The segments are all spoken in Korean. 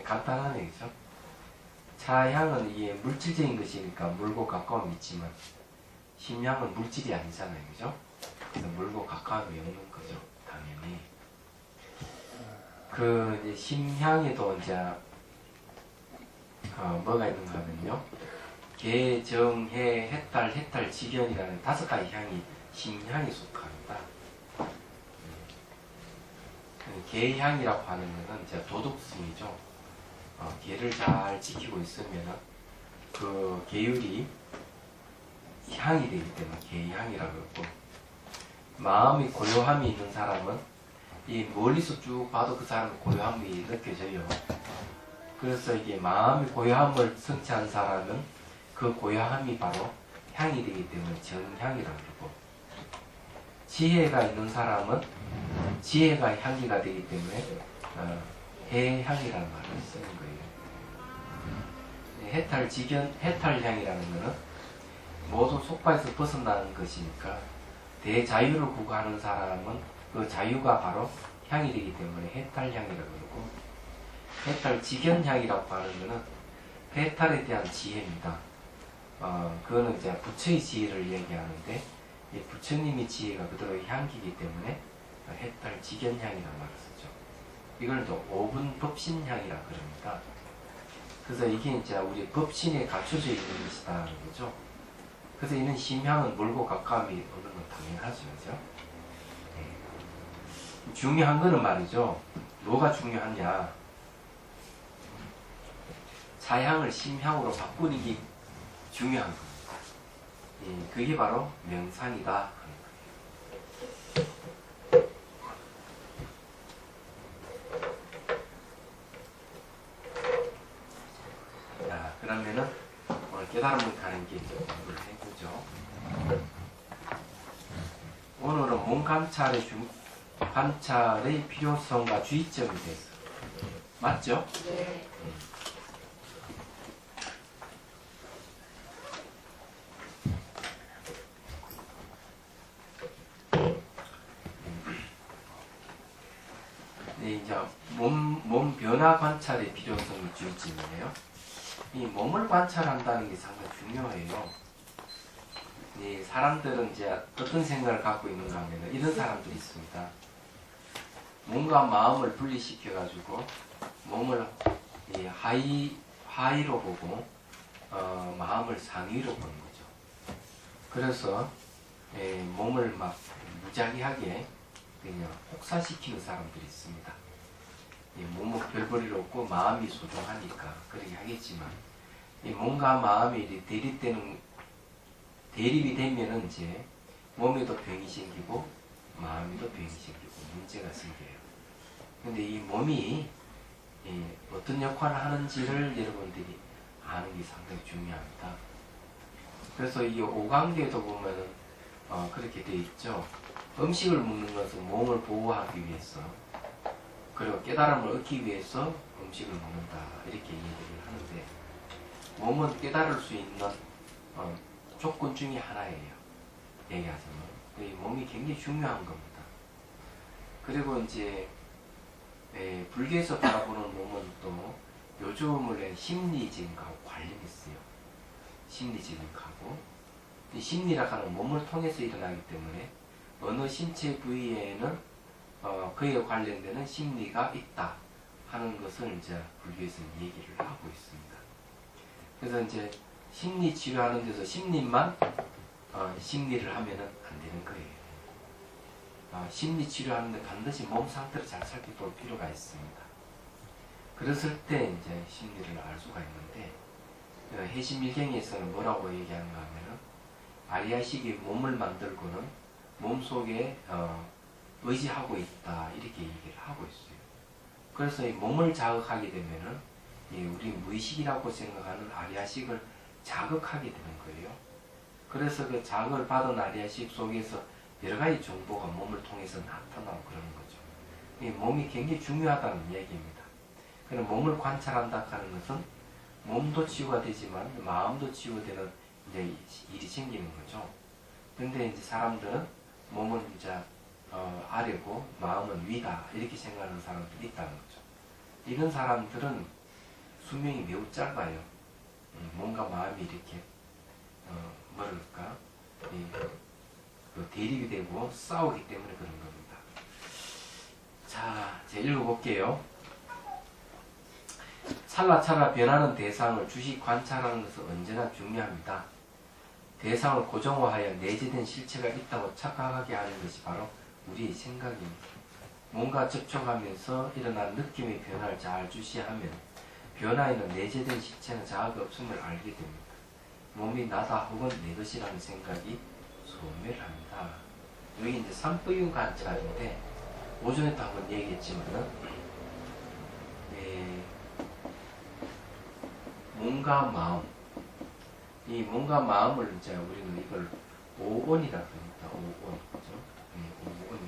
간단하네, 그죠? 차향은 이게 물질적인 것이니까 물고 가까움이 있지만 심향은 물질이 아니잖아요, 그죠? 그래서 물고 가까움이 없는 거죠, 당연히. 그 이제 심향에도 이제 뭐가 있는가 하면요, 개, 정, 해, 해탈, 해탈, 지견이라는 5가지 향이 심향에 속합니다. 개향이라고 하는 것은 이제 도덕성이죠. 개를 잘 지키고 있으면 그 계율이 향이 되기 때문에 개향이라고 그러고, 마음이 고요함이 있는 사람은 이 멀리서 쭉 봐도 그 사람의 고요함이 느껴져요. 그래서 이게 마음이 고요함을 성취한 사람은 그 고요함이 바로 향이 되기 때문에 정향이라고 그러고, 지혜가 있는 사람은 지혜가 향기가 되기 때문에 해향이라는 말을 쓰는 거예요. 해탈, 지견, 해탈향이라는 것은 모든 속바에서 벗어나는 것이니까 대자유를 구가하는 사람은 그 자유가 바로 향이 되기 때문에 해탈향이라고 그러고, 해탈, 지견향이라고 하는 것은 해탈에 대한 지혜입니다. 그거는 이제 부처의 지혜를 얘기하는데, 이 부처님의 지혜가 그대로 향기이기 때문에 해탈, 지견향이라는 말을 쓰죠. 이걸 또 5분 법신향이라고 그럽니다. 그래서 이게 이제 우리 법신에 갖춰져 있는 것이다는 거죠. 그래서 이는 심향은 멀고 가까움이 없는 건 당연하죠, 그죠? 네. 중요한 거는 말이죠. 뭐가 중요하냐? 차향을 심향으로 바꾸는 게 중요한 겁니다. 그게 바로 명상이다. 자, 그러면은 오늘 깨달음을 가는 길 공부를 해보죠. 오늘은 몸 관찰의 필요성과 주의점에 대해서. 맞죠? 네. 네, 이제 몸 변화 관찰의 필요성이 주의점이에요. 이 몸을 관찰한다는 게 상당히 중요해요. 이 사람들은 이제 어떤 생각을 갖고 있는가 하면 이런 사람들이 있습니다. 몸과 마음을 분리시켜가지고 몸을 하위로 보고 마음을 상위로 보는 거죠. 그래서 몸을 막 무작위하게 그냥 혹사시키는 사람들이 있습니다. 몸은 별볼일 없고 마음이 소중하니까 그렇게 하겠지만, 이 몸과 마음이 대립이 되면은 이제 몸에도 병이 생기고 마음에도 병이 생기고 문제가 생겨요. 근데 이 몸이 어떤 역할을 하는지를 여러분들이 아는 게 상당히 중요합니다. 그래서 이 오강계에도 보면은 그렇게 되어 있죠. 음식을 먹는 것은 몸을 보호하기 위해서, 그리고 깨달음을 얻기 위해서 음식을 먹는다, 이렇게 얘기를 하는데, 몸은 깨달을 수 있는 조건 중에 하나예요. 얘기하자면 이 몸이 굉장히 중요한 겁니다. 그리고 이제 불교에서 바라보는 몸은 또 요즘은 심리적인 거하고 관련이 있어요. 심리적인 거하고, 이 심리라고 하는 몸을 통해서 일어나기 때문에 어느 신체 부위에는 그에 관련되는 심리가 있다 하는 것을 이제 불교에서는 얘기를 하고 있습니다. 그래서 이제 심리 치료하는 데서 심리만 심리를 하면은 안 되는 거예요. 심리 치료하는데 반드시 몸 상태를 잘 살펴볼 필요가 있습니다. 그랬을 때 이제 심리를 알 수가 있는데, 해심일경에서는 뭐라고 얘기하는가 하면은, 아리아식이 몸을 만들고는 몸 속에 의지하고 있다, 이렇게 얘기를 하고 있어요. 그래서 이 몸을 자극하게 되면은 우리 무의식이라고 생각하는 아리아식을 자극하게 되는 거예요. 그래서 그 자극을 받은 아리아식 속에서 여러 가지 정보가 몸을 통해서 나타나고 그러는 거죠. 이 몸이 굉장히 중요하다는 얘기입니다. 그럼 몸을 관찰한다 하는 것은 몸도 치유가 되지만 마음도 치유되는 이제 일이 생기는 거죠. 근데 이제 사람들은 몸은 이제 아래고 마음은 위다, 이렇게 생각하는 사람들이 있다는 거죠. 이런 사람들은 수명이 매우 짧아요. 몸과 마음이 이렇게 뭐랄까 대립이 되고 싸우기 때문에 그런 겁니다. 자, 제가 읽어볼게요. 찰나찰나 변하는 대상을 주시 관찰하는 것은 언제나 중요합니다. 대상을 고정화하여 내재된 실체가 있다고 착각하게 하는 것이 바로 우리의 생각입니다. 몸과 접촉하면서 일어난 느낌의 변화를 잘 주시하면 변화에는 내재된 실체는 자아가 없음을 알게 됩니다. 몸이 나다 혹은 내 것이라는 생각이 소멸합니다. 여기 이제 산부인 관찰인데 오전에도 한번 얘기했지만은 몸과 마음, 이 몸과 마음을 이제 우리는 이걸 오온이라고 합니다. 오온, 그죠? 오온.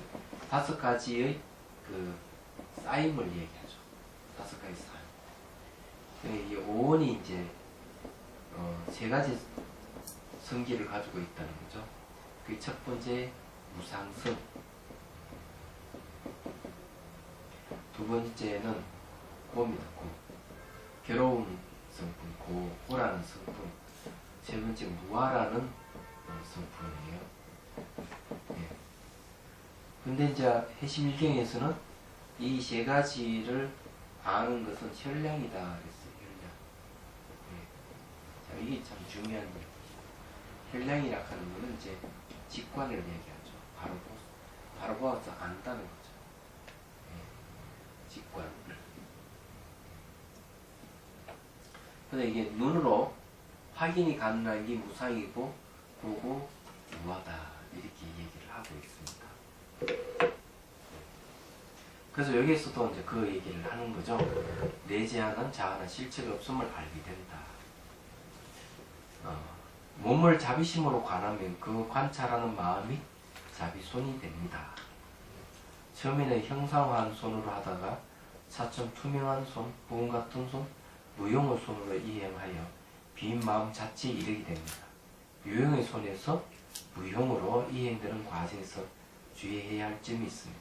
5가지의 그 쌓임을 얘기하죠. 5가지 쌓임. 이 오온이 이제 3가지 성질을 가지고 있다는 거죠. 그 첫 번째 무상성, 두 번째는 고입니다. 고. 괴로운 성품, 고라는 성품, 세 번째 무아라는 성품이에요. 예. 근데 이제 해심일경에서는 이 3가지를 아는 것은 혈량이다 그랬어요. 혈량. 예. 자, 이게 참 중요한 얘기죠. 혈량이라 하는 것은 이제 직관을 얘기하죠. 바로 보아서 안다는 거죠. 예. 직관. 근데 이게 눈으로 확인이 가능한 게 무상이고 고고 무하다 이렇게 얘기를 하고 있습니다. 그래서 여기에서도 이제 그 얘기를 하는 거죠. 내재하는 자아나 실체가 없음을 알게 된다. 몸을 자비심으로 관하면 그 관찰하는 마음이 자비손이 됩니다. 처음에는 형상화한 손으로 하다가 차츰 투명한 손, 부분 같은 손, 무용의 손으로 이행하여 빈 마음 자체에 이르게 됩니다. 유형의 손에서 무형으로 이행되는 과정에서 주의해야 할 점이 있습니다.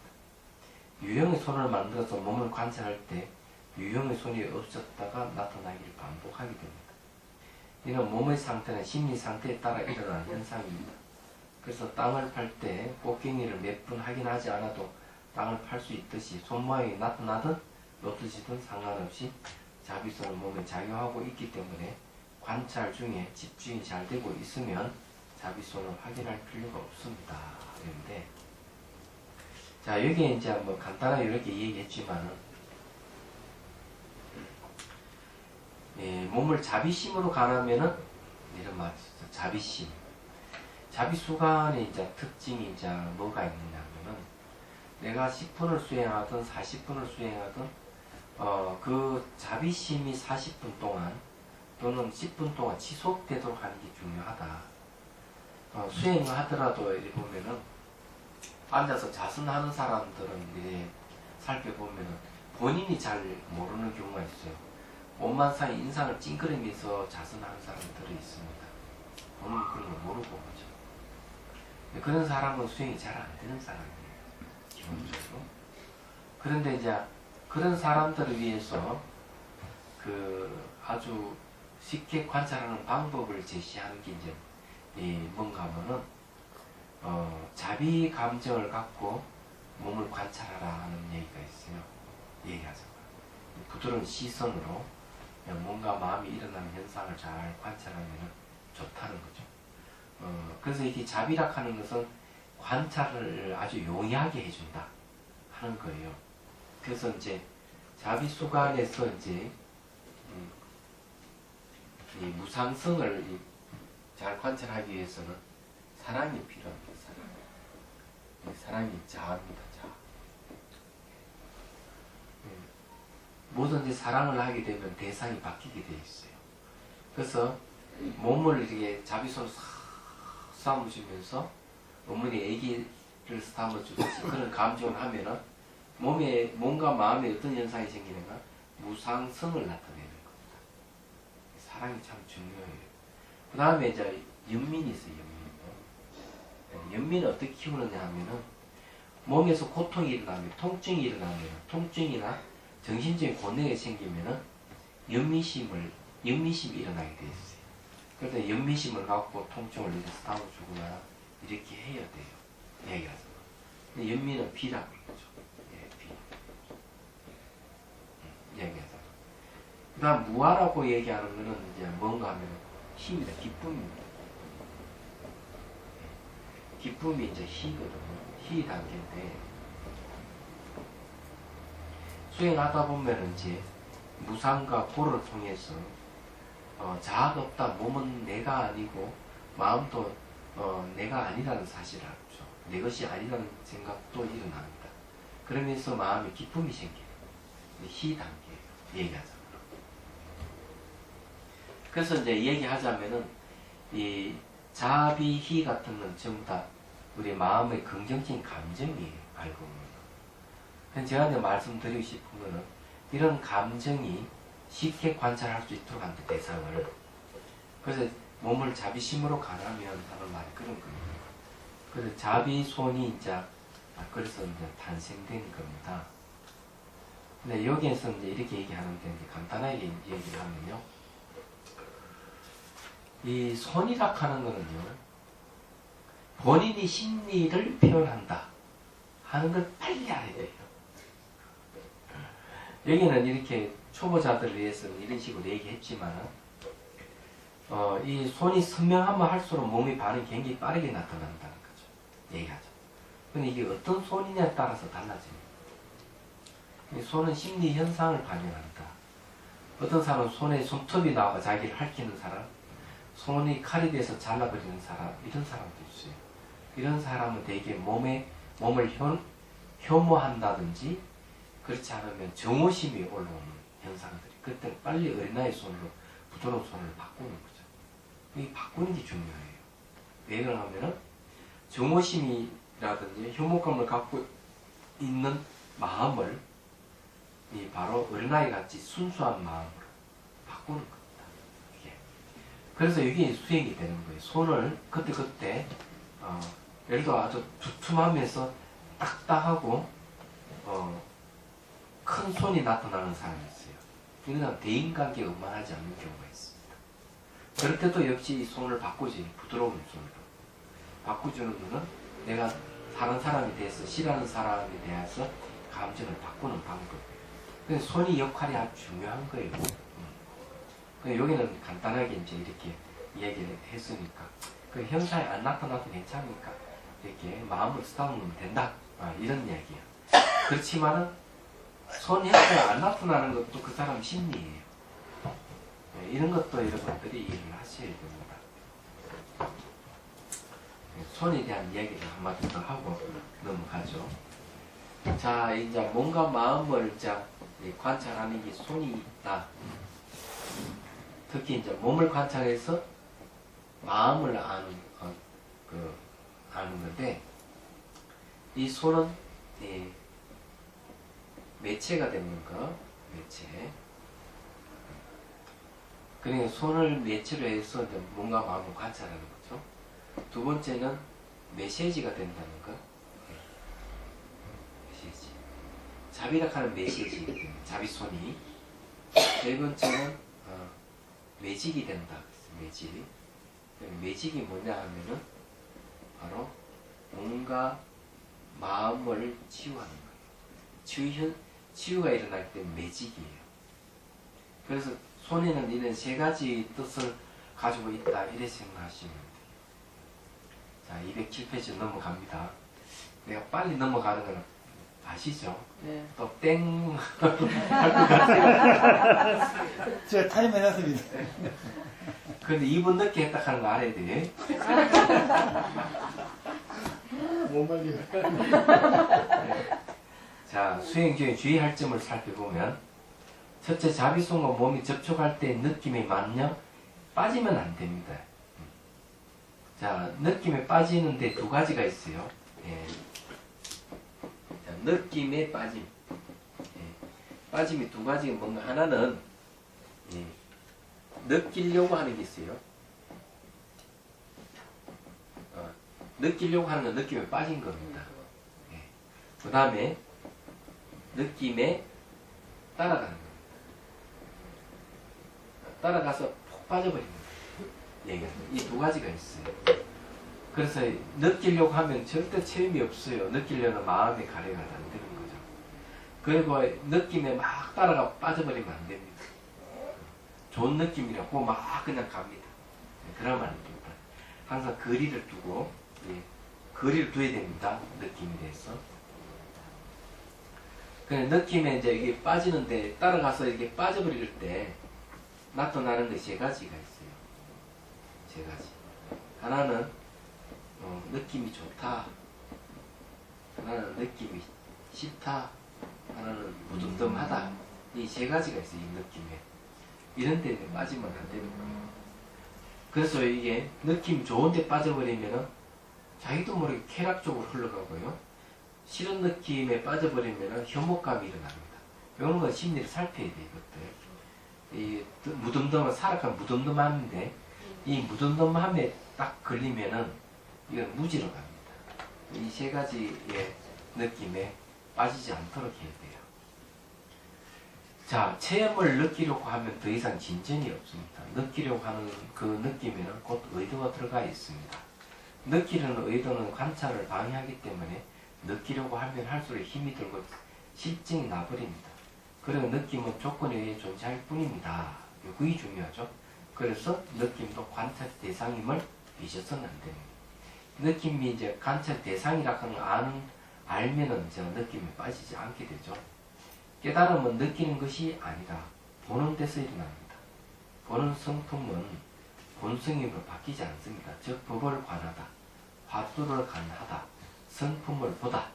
유형의 손을 만들어서 몸을 관찰할 때 유형의 손이 없었다가 나타나기를 반복하게 됩니다. 이는 몸의 상태나 심리 상태에 따라 일어나는 현상입니다. 그래서 땅을 팔 때 꽃갱이를 몇 분 확인하지 않아도 땅을 팔 수 있듯이 손 모양이 나타나든 없어지든 상관없이 자비손은 몸에 작용하고 있기 때문에 관찰 중에 집중이 잘 되고 있으면 자비손을 확인할 필요가 없습니다. 그런데 자, 여기에 이제 뭐 간단하게 이렇게 얘기했지만은 몸을 자비심으로 관하면은 이런 말이죠. 자비심. 자비수관의 이제 특징이 이제 뭐가 있느냐면은 내가 10분을 수행하든 40분을 수행하든 그 자비심이 40분 동안 또는 10분 동안 지속되도록 하는 게 중요하다. 수행을 하더라도 이렇게 보면은 앉아서 자선하는 사람들은 이제 살펴보면은 본인이 잘 모르는 경우가 있어요. 몸만 사이 인상을 찡그리면서 자선하는 사람들이 있습니다. 본인은 그런 걸 모르고 그죠. 그런 사람은 수행이 잘 안 되는 사람이에요. 기본적으로. 그런데 이제 그런 사람들을 위해서 그 아주 쉽게 관찰하는 방법을 제시하는 게 이제 뭔가 하면은 자비 감정을 갖고 몸을 관찰하라 하는 얘기가 있어요. 얘기하자면 부드러운 시선으로 몸과 마음이 일어나는 현상을 잘 관찰하면 좋다는 거죠. 그래서 이게 자비라 하는 것은 관찰을 아주 용이하게 해준다 하는 거예요. 그래서 이제 자비수관에서 이제 이 무상성을 잘 관찰하기 위해서는 사랑이 필요합니다. 사랑이 자아입니다. 자아. 뭐든지 사랑을 하게 되면 대상이 바뀌게 되어 있어요. 그래서 몸을 이렇게 자비손으로 삼으시면서 어머니 애기를 삼아주듯이 그런 감정을 하면은 몸과 마음에 어떤 현상이 생기는가? 무상성을 나타내는 겁니다. 사랑이 참 중요해요. 그 다음에 이제 연민이 있어요. 연민을 어떻게 키우느냐 하면은 몸에서 고통이 일어나면 통증이 일어나면 통증이나 정신적인 곤경이 생기면은 연미심이 일어나게 돼 있어요. 그런데 연미심을 갖고 통증을 이렇게 싸워주거나 이렇게 해야 돼요. 얘기하죠. 근데 연미는 비라고 그러죠. 예, 비. 얘기하죠. 그 다음 무아라고 얘기하는 거는 이제 뭔가 하면 힘이다. 기쁨입니다. 기쁨이 이제 희거든요. 희 단계인데 수행하다 보면 이제 무상과 고를 통해서 자아가 없다. 몸은 내가 아니고 마음도 내가 아니라는 사실을 알죠. 내 것이 아니라는 생각도 일어납니다. 그러면서 마음에 기쁨이 생겨요. 희 단계 얘기하자면. 그래서 이제 얘기하자면은 이 자비, 희 같은 건 전부 다 우리 마음의 긍정적인 감정이에요. 알고 보면. 제가 이제 말씀드리고 싶은 거는 이런 감정이 쉽게 관찰할 수 있도록 한다. 대상을. 그래서 몸을 자비심으로 가라면 하는 말이 그런 겁니다. 그래서 자비 손이 이제 그래서 이제 탄생된 겁니다. 근데 여기에서 이제 이렇게 얘기하는데 이제 간단하게 얘기를 하면요. 이 손이라 하는 거는요. 본인이 심리를 표현한다 하는 걸 빨리 알아야 돼요. 여기는 이렇게 초보자들을 위해서는 이런 식으로 얘기했지만 이 손이 선명하면 할수록 몸의 반응이 굉장히 빠르게 나타난다는 거죠. 얘기하죠. 근데 이게 어떤 손이냐에 따라서 달라집니다. 이 손은 심리 현상을 반영한다. 어떤 사람은 손에 손톱이 나와 자기를 핥히는 사람, 손이 칼이 돼서 잘라버리는 사람, 이런 사람도 있어요. 이런 사람은 대개 몸을 혐오한다든지 그렇지 않으면 정오심이 올라오는 현상들이. 그때 빨리 어린아이 손으로 부드러운 손을 바꾸는 거죠. 이 바꾸는 게 중요해요. 왜 그러냐면은 정오심이라든지 혐오감을 갖고 있는 마음을 바로 어린아이 같이 순수한 마음으로 바꾸는 겁니다. 이게. 그래서 이게 수행이 되는 거예요. 손을 그때 예를 들어 아주 두툼하면서 딱딱하고 큰 손이 나타나는 사람이 있어요. 이는 대인관계가 원만하지 않는 경우가 있습니다. 그럴 때도 역시 이 손을 바꾸지, 부드러운 손으로 바꾸주는 거는 내가 다른 사람에 대해서 싫어하는 사람에 대해서 감정을 바꾸는 방법이에요. 근데 손이 역할이 아주 중요한 거예요. 여기는 간단하게 이제 이렇게 얘기를 했으니까 그 현상이 안 나타나도 괜찮으니까 이렇게 마음을 쓰다보면 된다. 이런 이야기야. 그렇지만은 손 형태가 안 나타나는 것도 그 사람 심리예요. 이런 것도 여러분들이 이해를 하셔야 됩니다. 손에 대한 이야기를 한마디 더 하고 넘어가죠. 자, 이제 뭔가 마음을 이제 관찰하는 게 손이 있다. 특히 이제 몸을 관찰해서 마음을 아는 건데, 이 손은 매체가 되는 거, 매체. 그러니까 손을 매체로 해서 뭔가 마음을 관찰하는 거죠. 두 번째는 메시지가 된다는 거. 메시지. 자비라 하는 메시지. 자비손이. 네 번째는 매직이 된다. 매직. 매직이 뭐냐 하면은 바로 뭔가 마음을 치유하는 거예요. 치유가 일어날 때 매직이에요. 그래서 손에는 이런 세 가지 뜻을 가지고 있다. 이렇게 생각하시면 돼요. 자, 207페이지 넘어갑니다. 내가 빨리 넘어가는 건 아시죠? 네. 또 땡 할 것 같아요. 제가 타임 해놨습니다. 근데 2분 늦게 했다 하는 거 알아야 돼. 못 말려. 자, 수행 중에 주의할 점을 살펴보면 첫째, 자비손과 몸이 접촉할 때 느낌이 마냥 빠지면 안 됩니다. 자, 느낌에 빠지는데 두 가지가 있어요. 예. 자, 느낌에 빠짐. 예. 빠짐이 두 가지가 뭔가 하나는 느끼려고 하는 게 있어요. 느끼려고 하는 건 느낌에 빠진 겁니다. 예. 그 다음에 느낌에 따라가는 겁니다. 따라가서 폭 빠져버립니다. 이 두 가지가 있어요. 그래서 느끼려고 하면 절대 체험이 없어요. 느끼려는 마음의 가래가 안 되는 거죠. 그리고 느낌에 막 따라가 빠져버리면 안 됩니다. 좋은 느낌이라고 막 그냥 갑니다. 그러면 안 됩니다. 항상 거리를 두고, 거리를 둬야 됩니다. 느낌에 대해서. 그냥 느낌에 이제 이게 빠지는데 따라가서 이게 빠져버릴 때 나타나는 것이 세 가지가 있어요. 세 가지. 하나는 느낌이 좋다. 하나는 느낌이 싫다. 하나는 무덤덤하다. 이 세 가지가 있어요. 이 느낌에. 이런 데는 빠지면 안 되는 거예요. 그래서 이게 느낌 좋은 데 빠져버리면은 자기도 모르게 쾌락 쪽으로 흘러가고요. 싫은 느낌에 빠져버리면은 혐오감이 일어납니다. 이런 건 심리를 살펴야 돼요. 이것들. 이 무덤덤한 사악한 무덤덤함인데 이 무덤덤함에 딱 걸리면은 이건 무지로 갑니다. 이 세 가지의 느낌에 빠지지 않도록 해야 돼요. 자, 체험을 느끼려고 하면 더 이상 진전이 없습니다. 느끼려고 하는 그 느낌에는 곧 의도가 들어가 있습니다. 느끼려는 의도는 관찰을 방해하기 때문에 느끼려고 하면 할수록 힘이 들고 실증이 나버립니다. 그리고 느낌은 조건에 의해 존재할 뿐입니다. 그게 중요하죠. 그래서 느낌도 관찰 대상임을 잊어서는 안 됩니다. 느낌이 이제 관찰 대상이라는 걸 알면은 제가 느낌에 빠지지 않게 되죠. 깨달음은 느끼는 것이 아니라 보는 데서 일어납니다. 보는 성품은 본성임으로 바뀌지 않습니다. 즉 법을 관하다, 화두를 관하다, 성품을 보다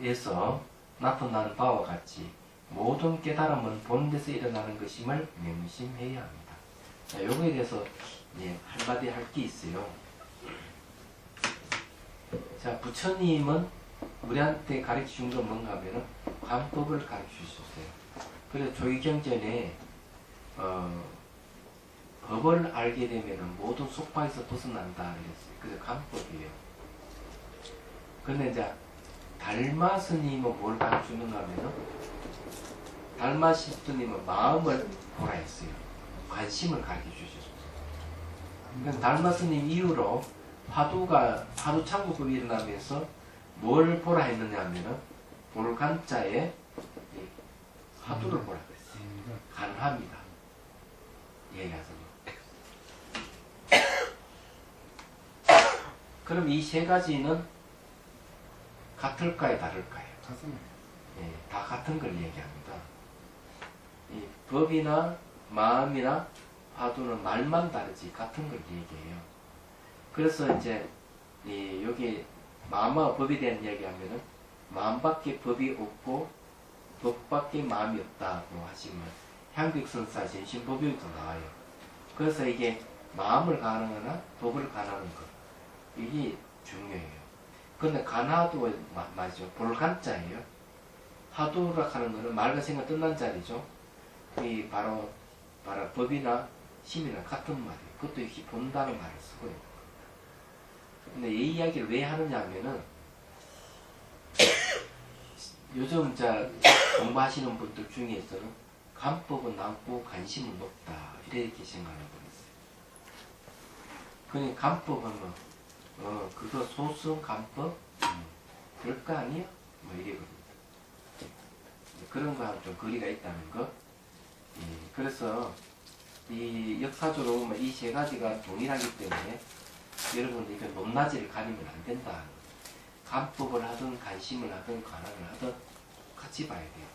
에서 나타난 바와 같이 모든 깨달음은 보는 데서 일어나는 것임을 명심해야 합니다. 자, 요거에 대해서 한마디 할 게 있어요. 자, 부처님은 우리한테 가르쳐 준 건 뭔가 하면은 관법을 가르쳐 주셨어요. 그래서 조의경전에 법을 알게 되면은 모든 속박에서 벗어난다 이랬어요. 그래서 관법이에요. 근데 이제 달마 스님은 뭘 가르쳐 주는가 하면은 달마 스님은 마음을 보라 했어요. 관심을 가르쳐 주셨어요. 그래서 달마 스님 이후로 화두 창구법이 일어나면서 뭘 보라 했느냐 하면은 볼간자에 화두를 보라 그랬어요. 간화입니다. 얘기하자면. 그럼 이 세 가지는 같을까요, 다를까요? 같습니다. 다 같은 걸 얘기합니다. 이 법이나 마음이나 화두는 말만 다르지 같은 걸 얘기해요. 그래서 이제 여기 마음과 법에 대한 이야기하면은 마음밖에 법이 없고 법밖에 마음이 없다고 하시면 향백선사 전신법요에도 나와요. 그래서 이게 마음을 가하거나 법을 가하는 것 이게 중요해요. 근데 간하도 맞죠. 볼간자예요. 하두라 하는 거는 말과 생각 끝난 자리죠. 이 바로 법이나 심이나 같은 말이에요. 그것도 이렇게 본다는 말을 쓰고 있는 거예요. 근데 이 이야기를 왜 하느냐 하면은 요즘 공부하시는 분들 중에서는 간법은 남고 관심은 높다 이렇게 생각하고 있어요. 그러니 간법은 그거 소수는 간법 별거 아니야? 이래거든요. 그런 거하고 좀 거리가 있다는 거. 그래서 이 역사적으로 보면 이 세 가지가 동일하기 때문에 여러분들 이거 높낮이를 가리면 안 된다. 간법을 하든 관심을 하든 관함을 하든 같이 봐야 돼요.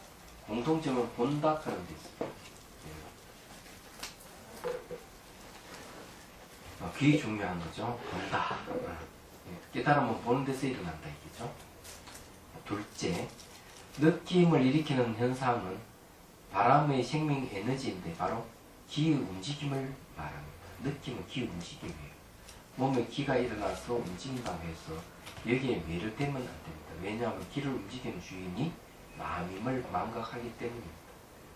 공통점은 본다 하는 데 있어요. 그게 중요한 거죠. 본다. 깨달음은 보는 데서 일어난다 이겠죠. 둘째, 느낌을 일으키는 현상은 바람의 생명 에너지인데 바로 기의 움직임을 말합니다. 느낌은 기의 움직임이에요. 몸에 기가 일어나서 움직인다고 해서 여기에 매료되면 안 됩니다. 왜냐하면 기를 움직이는 주인이 마음임을 망각하기 때문입니다.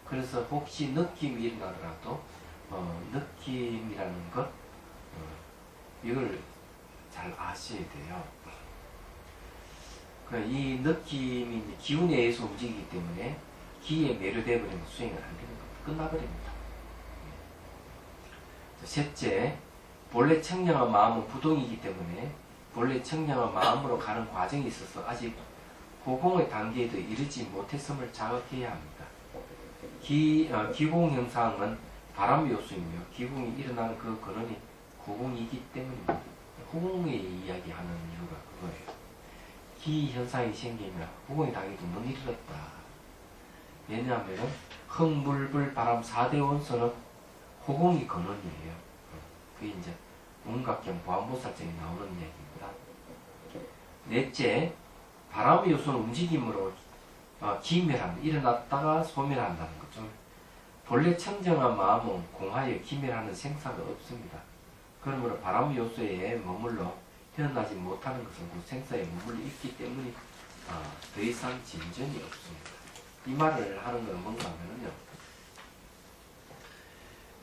그래서 혹시 느낌이 일어나더라도 느낌이라는 것 이걸 잘 아셔야 돼요. 이 느낌이 기운에 의해서 움직이기 때문에 기에 매료되어 버리면 수행을 안 되는 겁니다. 끝나버립니다. 셋째, 본래 청량한 마음은 부동이기 때문에 본래 청량한 마음으로 가는 과정이 있어서 아직 고공의 단계에도 이르지 못했음을 자각해야 합니다. 기공 현상은 바람 요소이며 기공이 일어나는 그 근원이 고공이기 때문입니다. 후공의 이야기하는 이유가 그거예요. 기 현상이 생기면 후공의 단계도 못 이르렀다. 왜냐하면 흙물불 바람 4대 원소는 후공이 근원이에요. 그게 이제 운각경 보안보살증이 나오는 이야기입니다. 넷째, 바람의 요소는 움직임으로 기멸한다. 일어났다가 소멸한다는 거죠. 본래 청정한 마음은 공하여 기멸하는 생사가 없습니다. 그러므로 바람의 요소에 머물러 태어나지 못하는 것은 그 생사에 머물러 있기 때문에 더 이상 진전이 없습니다. 이 말을 하는 건 뭔가 하면요.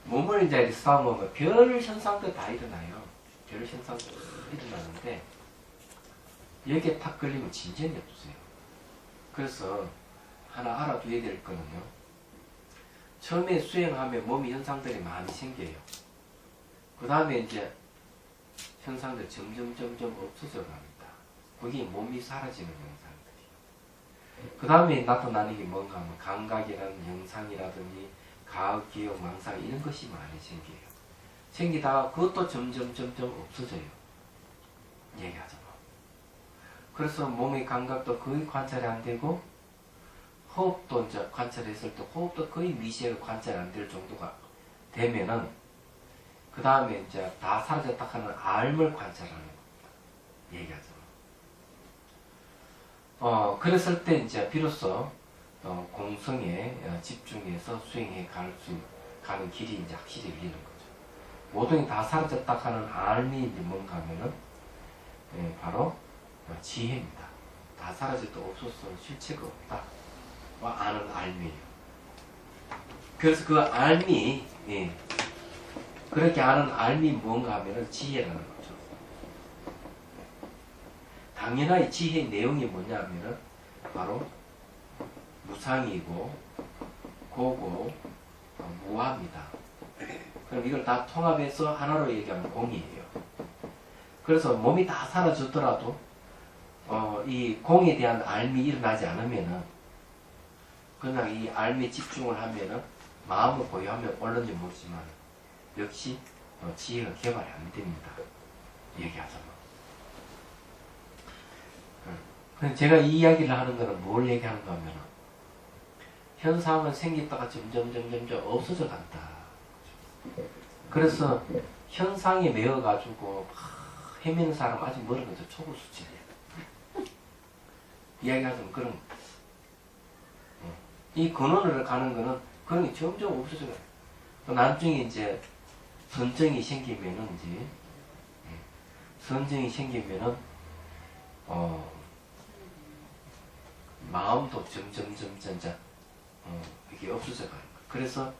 몸을 이제 싸움하면 별 현상도 다 일어나요. 별 현상도 일어나는데 여기에 탁 걸리면 진전이 없어요. 그래서 하나 알아둬야 될 거는요. 처음에 수행하면 몸의 현상들이 많이 생겨요. 그 다음에 이제 현상들 점점 없어져 갑니다. 그게 몸이 사라지는 현상들이에요. 그 다음에 나타나는 게 뭔가 하면 감각이라는 영상이라든지 가혹, 기억, 망상 이런 것이 많이 생겨요. 생기다가 그것도 점점 없어져요. 얘기하자면. 그래서 몸의 감각도 거의 관찰이 안 되고 호흡도 이제 관찰했을 때 호흡도 거의 미세하게 관찰이 안 될 정도가 되면은 그 다음에 이제 다 사라졌다 하는 알을 관찰하는 겁니다. 얘기하자면. 그랬을 때 이제 비로소 공성에 집중해서 수행해 가는 길이 이제 확실히 열리는 거죠. 모든 게 다 사라졌다 하는 알미 이제 뭔가 하면은 바로 지혜입니다. 다 사라져도 없어서 실체가 없다. 아는 알미예요. 그래서 그 알미, 그렇게 아는 알미 뭔가 하면은 지혜라는 거죠. 당연히 지혜의 내용이 뭐냐 하면은 바로 무상이고 고고 무아입니다. 그럼 이걸 다 통합해서 하나로 얘기하면 공이에요. 그래서 몸이 다 사라졌더라도 이 공에 대한 알미 일어나지 않으면은 그냥 이 알미에 집중을 하면은 마음을 고요하면 올는지 모르지만 역시 지혜가 개발이 안 됩니다. 얘기하자면. 제가 이 이야기를 하는 거는 뭘 얘기하는가 하면 현상은 생겼다가 점점 없어져 간다. 그래서 현상에 매여가지고 헤매는 사람 아직 멀은 거죠. 초보 수준이에요. 이야기하자면 그런 이 근원으로 가는 거는 그런 게 점점 없어져요. 또 나중에 이제 선정이 생기면은 이제 선정이 생기면은 마음도 점점 이게 없어져 가는 거예요. 그래서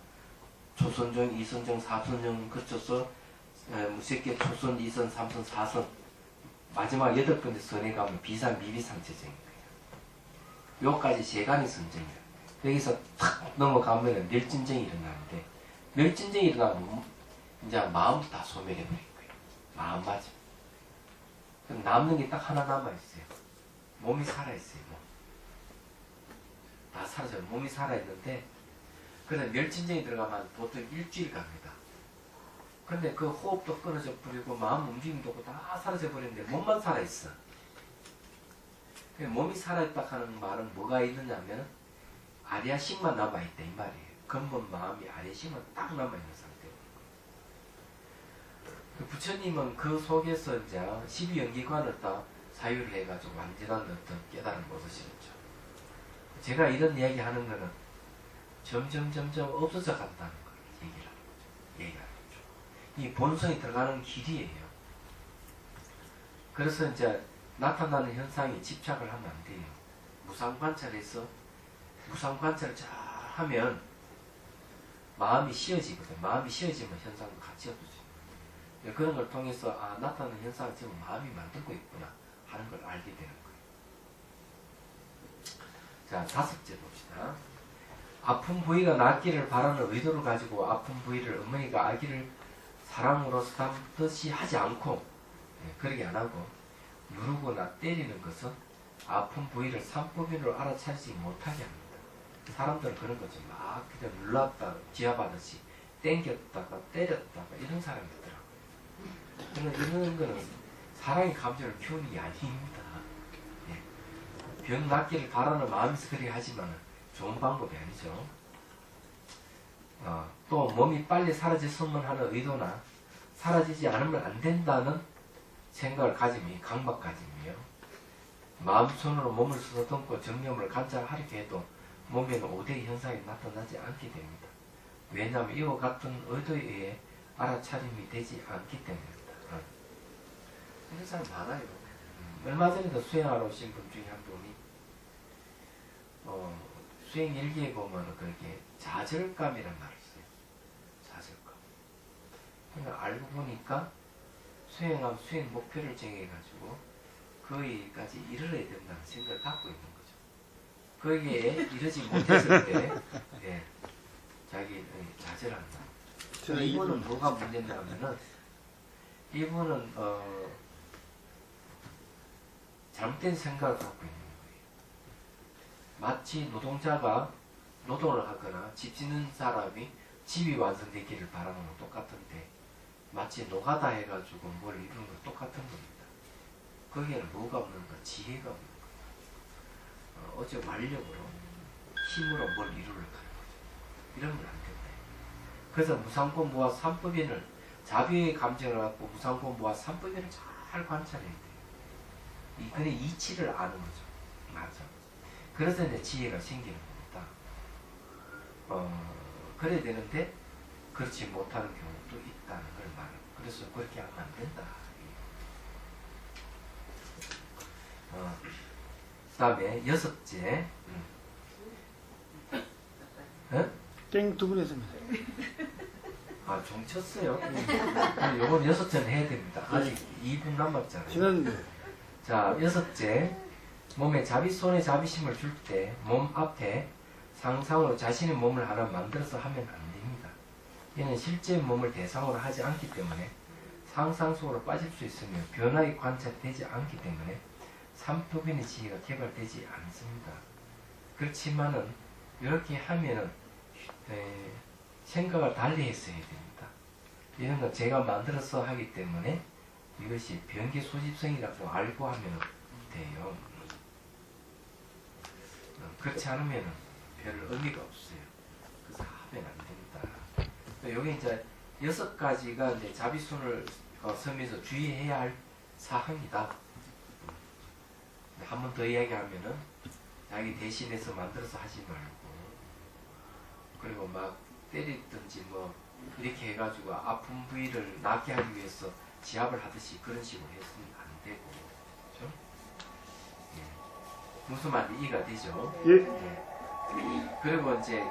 초선정, 이선정, 사선정 거쳐서 무색계 초선, 이선, 삼선, 사선 마지막 8번째 선에 가면 비산, 미비상체정인 거예요. 요까지 세간이 선정이에요. 여기서 탁 넘어가면 멸진정이 일어나는데 멸진정이 일어나면 이제 마음도 다 소멸해버린 거예요. 마음가짐. 그럼 남는 게 딱 하나 남아있어요. 몸이 살아있어요. 다 사라져요. 몸이 살아있는데 그래서 멸진정이 들어가면 보통 일주일 갑니다. 근데 그 호흡도 끊어져 버리고 마음 움직임도 없고 다 사라져 버리는데 몸만 살아있어. 몸이 살아있다 하는 말은 뭐가 있느냐면 아리아식만 남아있다 이 말이에요. 근본 마음이 아리아식만 딱 남아있는 상태예요. 부처님은 그 속에서 이제 12연기관을 다 사유를 해가지고 완전한 어떤 깨달음을 얻으시겠죠. 제가 이런 이야기 하는 거는 점점 없어져 간다는 걸 얘기를 하는 거죠. 얘기하는 거죠. 이 본성이 들어가는 길이에요. 그래서 이제 나타나는 현상에 집착을 하면 안 돼요. 무상 관찰해서 무상 관찰을 잘 하면 마음이 쉬어지거든. 마음이 쉬어지면 현상도 같이 없어져요. 그런 걸 통해서 나타나는 현상을 지금 마음이 만들고 있구나 하는 걸 알게 되는 거예요. 자, 5째 봅시다. 아픈 부위가 낫기를 바라는 의도를 가지고 아픈 부위를 어머니가 아기를 사랑으로서 담듯이 하지 않고 그렇게 안 하고 누르거나 때리는 것은 아픈 부위를 산법인으로 알아차리지 못하게 합니다. 사람들은 그런 거죠. 막 그냥 눌렀다가 지압하듯이 땡겼다가 때렸다가 이런 사람이 있더라고요. 이런 거는 사랑의 감정을 키우는 게 아닙니다. 예. 병 낫기를 바라는 마음에서 그렇게 하지만 좋은 방법이 아니죠. 또 몸이 빨리 사라졌으면 하는 의도나 사라지지 않으면 안 된다는 생각을 가지면 강박가짐이에요. 마음손으로 몸을 쓰다듬고 정념을 관찰하려고 해도 몸에는 오대의 현상이 나타나지 않게 됩니다. 왜냐하면 이와 같은 의도에 의해 알아차림이 되지 않기 때문입니다. 이런 사람 많아요. 얼마 전에도 수행하러 오신 분 중에 한 분이 수행 일기에 보면 그렇게 좌절감이란 말을 써요. 좌절감. 그러니까 알고 보니까 수행하면 수행 목표를 정해가지고 거기까지 이르러야 된다는 생각을 갖고 있는 거죠. 거기에 이르지 못했을 때 예, 자기 좌절한다. 이분은 뭐가 문제냐면은 이분은 잘못된 생각을 갖고 있는 거예요. 마치 노동자가 노동을 하거나 집 짓는 사람이 집이 완성되기를 바라는 건 똑같은데 마치 노가다 해가지고 뭘 이루는 건 똑같은 겁니다. 거기에는 뭐가 없는가? 지혜가 없는 거예요. 어째 완력으로 힘으로 뭘 이루려고 하는 거죠. 이러면 안 된다. 그래서 무상공부와 삼법인을 자비의 감정을 갖고 무상공부와 삼법인을 잘 관찰해야 돼요. 그게 이치를 아는 거죠. 맞아. 그래서 이제 지혜가 생기는 겁니다. 그래야 되는데 그렇지 못하는 경우도 있다는 걸 말해요. 그래서 그렇게 하면 안 된다. 그 다음에 여섯째 땡 두 분 했습니다. 종 쳤어요. 요건 여섯째는 해야 됩니다. 아직 2분 남았잖아요. 지났는데. 자, 여섯째, 몸에 손에 자비심을 줄 때 몸 앞에 상상으로 자신의 몸을 하나 만들어서 하면 안 됩니다. 이는 실제 몸을 대상으로 하지 않기 때문에 상상 속으로 빠질 수 있으며 변화의 관찰되지 않기 때문에 삼법인의 지혜가 개발되지 않습니다. 그렇지만은 이렇게 하면은 생각을 달리 했어야 됩니다. 이런 건 제가 만들어서 하기 때문에 이것이 변기 소집성이라고 알고 하면 돼요. 그렇지 않으면 별 의미가 없어요. 그래서 하면 안 됩니다. 여기 이제 6가지가 이제 자비순을 섬에서 주의해야 할 사항이다. 한 번 더 이야기하면은 자기 대신해서 만들어서 하지 말고, 그리고 막 때리든지 뭐 이렇게 해가지고 아픈 부위를 낫게 하기 위해서 지압을 하듯이 그런 식으로 했으면 안 되고, 그렇죠? 예. 무슨 말인지 이해가 되죠? 예. 예. 그리고 이제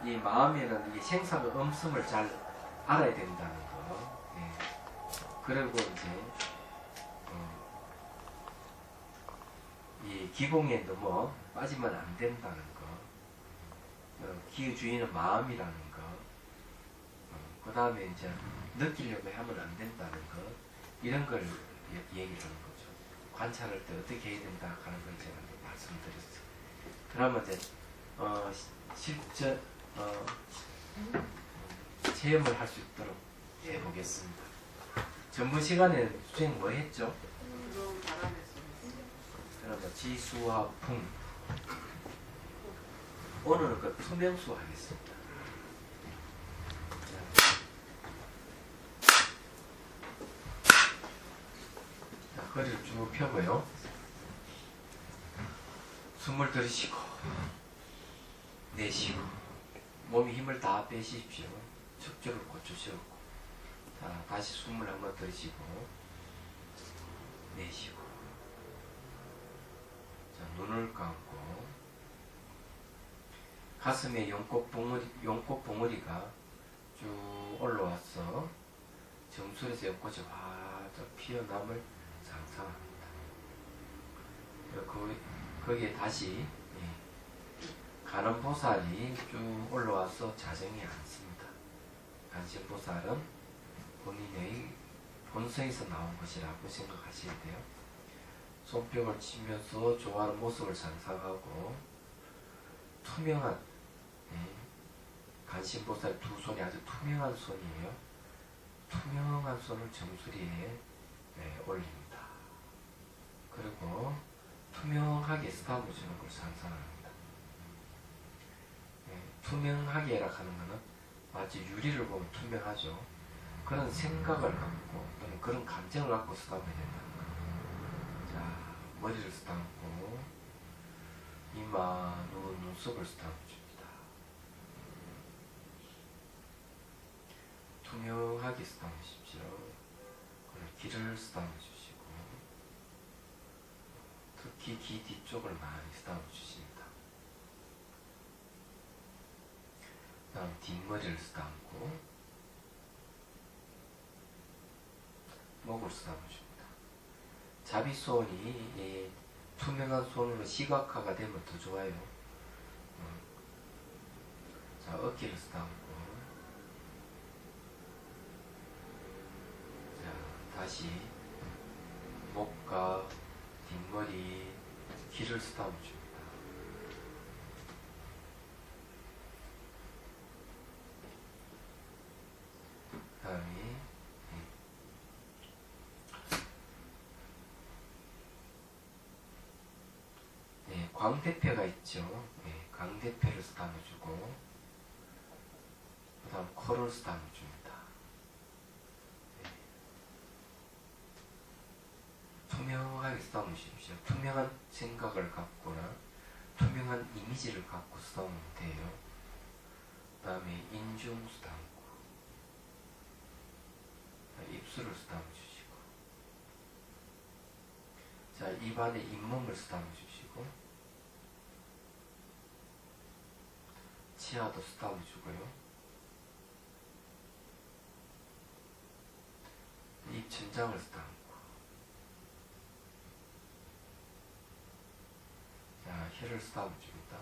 이 마음에는 이 생사의 음성을 잘 알아야 된다는 거. 예. 그리고 이제 이 기공에 너무 빠지면 안 된다는 거. 기의 주인은 마음이라는 거. 그 다음에 이제 느끼려고 하면 안 된다는 거. 이런 걸 얘기를 하는 거죠. 관찰할 때 어떻게 해야 된다 하는 걸 제가 말씀드렸어요. 그러면 이제 실제 체험을 할 수 있도록 해보겠습니다. 전번 시간에 수행 뭐 했죠? 그러면 지수와 풍. 오늘은 그 투명수 하겠습니다. 자, 허리를 쭉 펴고요. 숨을 들이쉬고 내쉬고 몸에 힘을 다 빼십시오. 척추를 고추시고. 자, 다시 숨을 한번 들이쉬고 내쉬고. 자, 눈을 감고 가슴에 용꽃 봉우리가 쭉 올라와서 정수리에서 연꽃이 활짝 피어남을 상상합니다. 거기에 다시 간음보살이 쭉 올라와서 자정에 앉습니다. 간신보살은 본인의 본성에서 나온 것이라고 생각하셔야 돼요. 손뼉을 치면서 좋아하는 모습을 상상하고 투명한 간신보살 두 손이 아주 투명한 손이에요. 투명한 손을 정수리에 올립니다. 그리고 투명하게 쓰다듬어 주는 걸 상상합니다. 투명하게라 하는 것은 마치 유리를 보면 투명하죠. 그런 생각을 갖고 또는 그런 감정을 갖고 쓰다듬어야 된다는 거예요. 자, 머리를 쓰다듬고 이마, 눈, 눈썹을 쓰다듬어 줍니다. 투명하게 쓰다듬어 주십시오. 그리고 귀를 쓰다듬어 주시고 특히 귀 뒤쪽을 많이 쓰다듬어 주십니다. 다음 뒷머리를 쓰다듬고 목을 쓰다듬어 줍니다. 자비손이 투명한 손으로 시각화가 되면 더 좋아요. 자, 어깨를 쓰다듬고 자, 다시 목과 뒷머리, 귀를 쓰다듬어 줍니다. 다음에 광대뼈가 있죠. 광대뼈를 쓰다듬어주고 그 다음 코를 쓰다듬어줍니다. 투명하게 쓰다듬으십시오. 투명한 생각을 갖거나 투명한 이미지를 갖고 쓰다듬으면 돼요. 그 다음에 인중 쓰다듬고 입술을 쓰다듬어 주시고 자, 입안에 잇몸을 쓰다듬어 주시고 치아도 쓰다듬어 주고요. 입 천장을 쓰다듬고 자, 혀를 쓰다듬어 줍니다.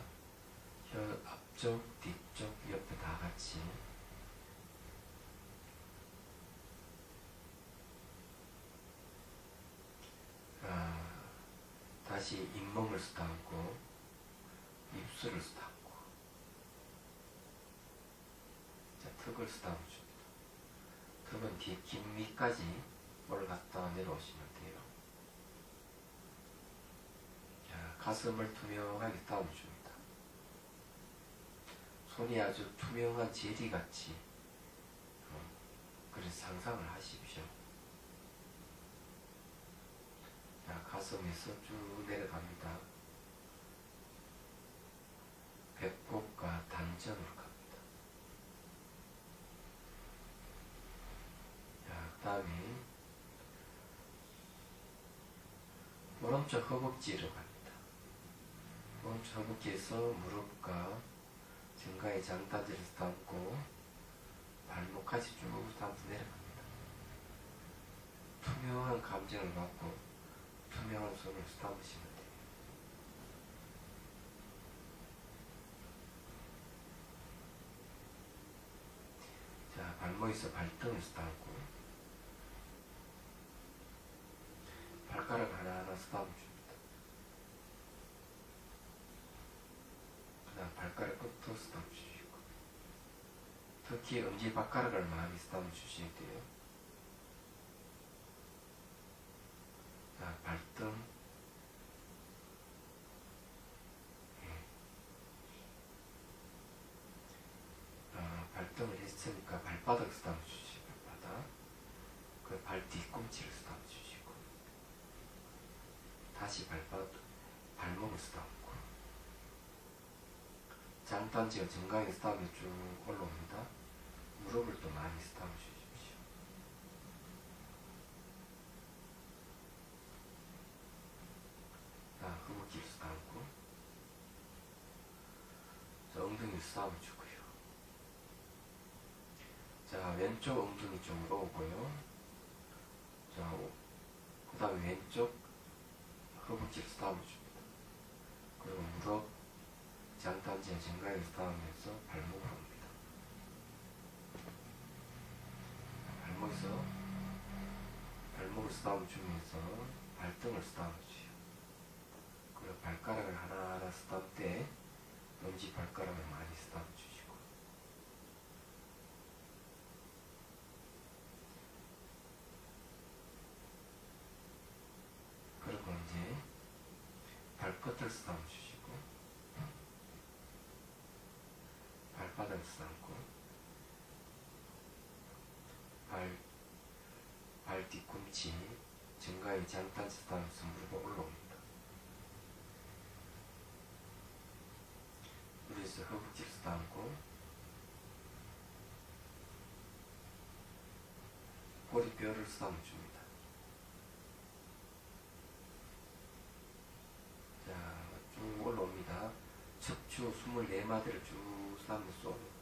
혀 앞쪽, 뒤쪽, 옆에 다 같이 다시 잇몸을 쓰다듬고 입술을 쓰다듬고 자, 턱을 쓰다듬어 줍니다. 턱은 뒤에 긴 밑까지 올라갔다 내려오시면 돼요. 자, 가슴을 투명하게 쓰다듬어 줍니다. 손이 아주 투명한 제리같이 그래서 상상을 하십시오. 자, 가슴에서 쭉 내려갑니다. 배꼽과 단전으로 갑니다. 자, 그 다음에 오른쪽 허벅지로 갑니다. 오른쪽 허벅지에서 무릎과 정강이 장단지를 쓰다듬고 발목까지 쭉 담고 내려갑니다. 투명한 감정을 갖고 투명한 손을 쓰다듬으시면 돼요. 자, 발목에서 발등을 쓰다듬고 발가락 하나하나 쓰다듬어 줍니다. 그 다음 발가락 끝도 쓰다듬어 주시고 특히 엄지발가락을 많이 쓰다듬어 주셔야 돼요. 자, 발등 발등을 했으니까 발바닥 쓰다듬어 주시고 발바닥 그 발 뒤꿈치를 쓰다듬어 주시고 다시 발목을 쓰다듬고 장단지가 정강에 쓰다듬어 쭉 올라옵니다. 무릎을 또 많이 쓰다듬어 주십시오. 자, 허벅지를 쓰다듬고 자, 엉덩이를 쓰다듬어 주고요. 자, 왼쪽 엉덩이 쪽으로 오고요. 자, 그 다음에 왼쪽 허벅지를 쓰다듬어 줍니다. 그리고 무릎, 장단지 이제 정강이 스타하면서 발목으로 옵니다. 발목을 쓰다듬어 주면서 발등을 쓰다듬어 주세요. 그리고 발가락을 하나하나 쓰다듬을 때 엄지 발가락을 많이 쓰다듬어 주시고, 그리고 이제 발끝을 쓰다듬어 주시고, 발바닥을 쓰다듬고, 발 뒤꿈치, 정강이 장단 쓰다듬어서 무릎이 올라옵니다. 그래서 허벅지를 쓰다듬고, 꼬리뼈를 쓰다듬어 줍니다. 자, 쭉 올라옵니다. 척추 24마디를 쭉 쓰다듬어서 올라옵니다.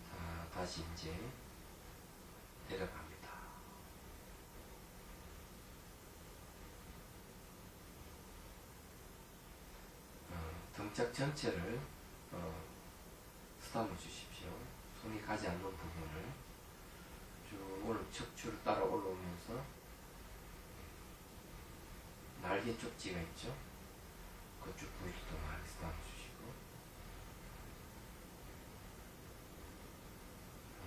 자, 다시 이제 내려갑니다. 등짝 전체를 쓰다듬어 주십시오. 손이 가지 않는 부분을 쭉 척추를 따라 올라오면서 날개 쪽지가 있죠? 그쪽 부위도 많이 쓰다듬어 주시고,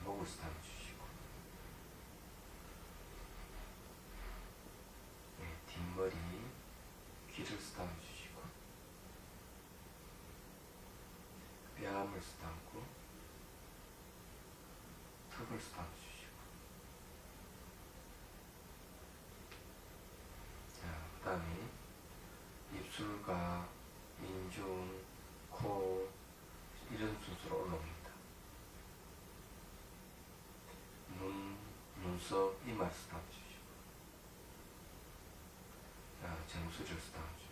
목을 쓰다듬어 주시고, 네, 뒷머리, 귀를 쓰다듬어 주시고, 뺨을 쓰다듬고, 턱을 쓰다듬어 주시고, 자, 그 다음에 입술과 인중, 코 이런 순서로 올라옵니다. 눈썹, 이마를 쓰다듬어 주시고, 자, 정수리를 쓰다듬어 줍니다.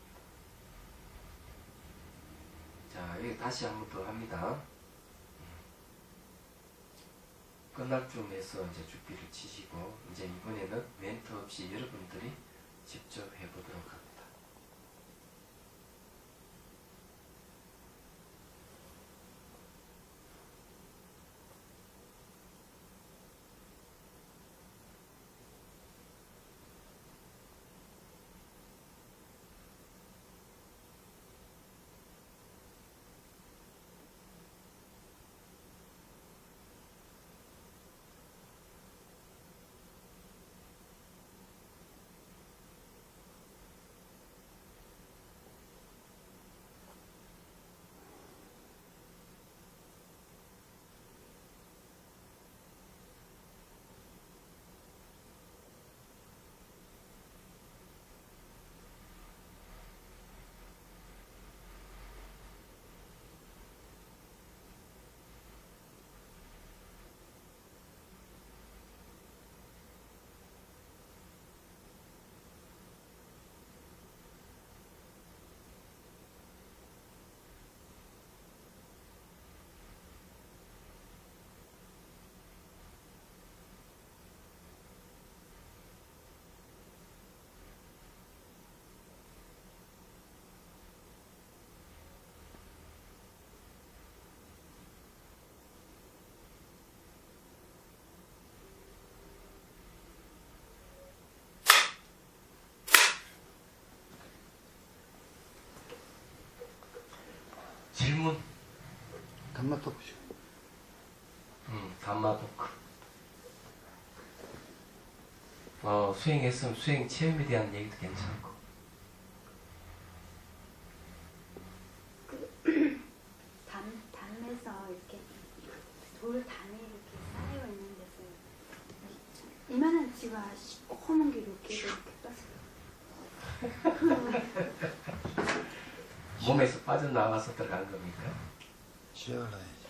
자, 여기 다시 한 번 더 합니다. 끝날 쯤에서 이제 주비를 치시고, 이제 이번에는 멘트 없이 여러분들이 직접 해보도록 합니다. 질문? 단맛 토크쇼. 단마 토크. 수행했으면 수행 체험에 대한 얘기도 괜찮고. 담에서 이렇게 돌담에 이렇게 쌓여 있는 데서 이만한 지가 시커먼 게 이렇게 떴어요. 몸에서 빠져나가서 들어간 겁니까? 시작을 해야지.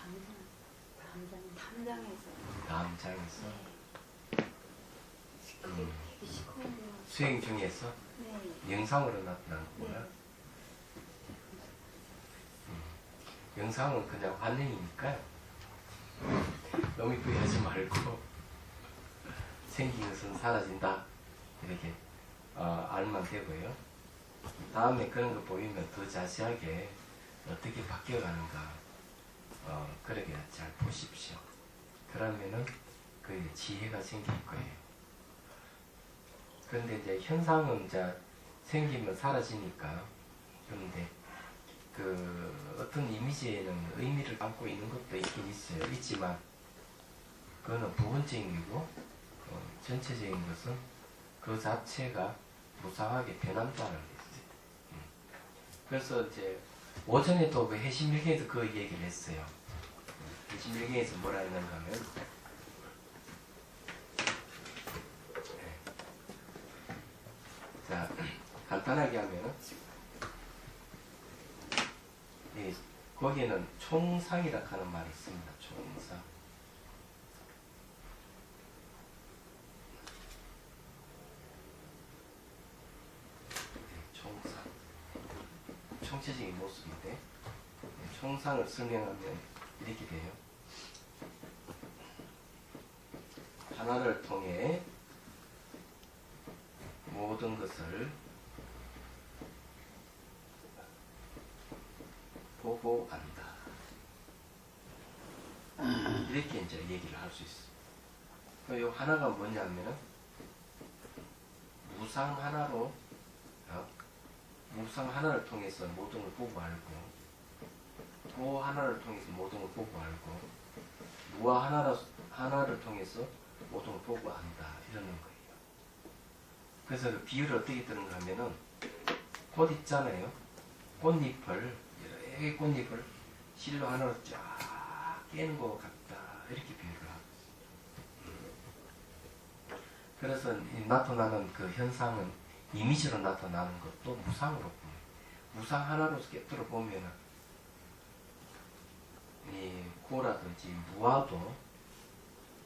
담장에서. 담장에서. 네. 되게 시커먼 거. 수행 중에서 네. 영상으로 나타난 거구나. 네. 영상은 그냥 환영이니까 너무 이쁘게 하지 말고 생긴 것은 사라진다. 이렇게 알면 되고요. 다음에 그런 거 보이면 더 자세하게 어떻게 바뀌어가는가 그렇게 잘 보십시오. 그러면은 그 지혜가 생길 거예요. 그런데 이제 현상은 이제 생기면 사라지니까. 그런데 그 어떤 이미지에는 의미를 담고 있는 것도 있긴 있어요. 있지만 그거는 부분적이고 전체적인 것은 그 자체가 무상하게 변한다는 거죠. 그래서 이제 오전에도 그 해심일경에서 그 얘기를 했어요. 해심일경에서 뭐라 했는가 하면 자 간단하게 하면은 거기에는 총상이라 하는 말이 있습니다. 총상. 총상. 총체적인 모습인데 총상을 설명하면 이렇게 돼요. 하나를 통해 모든 것을 보고 안다. 이렇게 이제 얘기를 할 수 있어. 이 하나가 뭐냐면은 무상 하나로 무상 하나를 통해서 모든 걸 보고 알고, 도 하나를 통해서 모든 걸 보고 알고, 무아 하나를 통해서 모든 걸 보고 안다. 이러는 거예요. 그래서 그 비유를 어떻게 드는가 하면은 꽃 있잖아요. 꽃잎을 여러 개의 꽃잎을 실로 하나로 쫙 깨는 것 같다. 이렇게 비유를 하고 있어요. 그래서 나타나는 그 현상은 이미지로 나타나는 것도 무상으로 보면, 무상 하나로서 깨뜨려 보면은 이 고라든지 무아도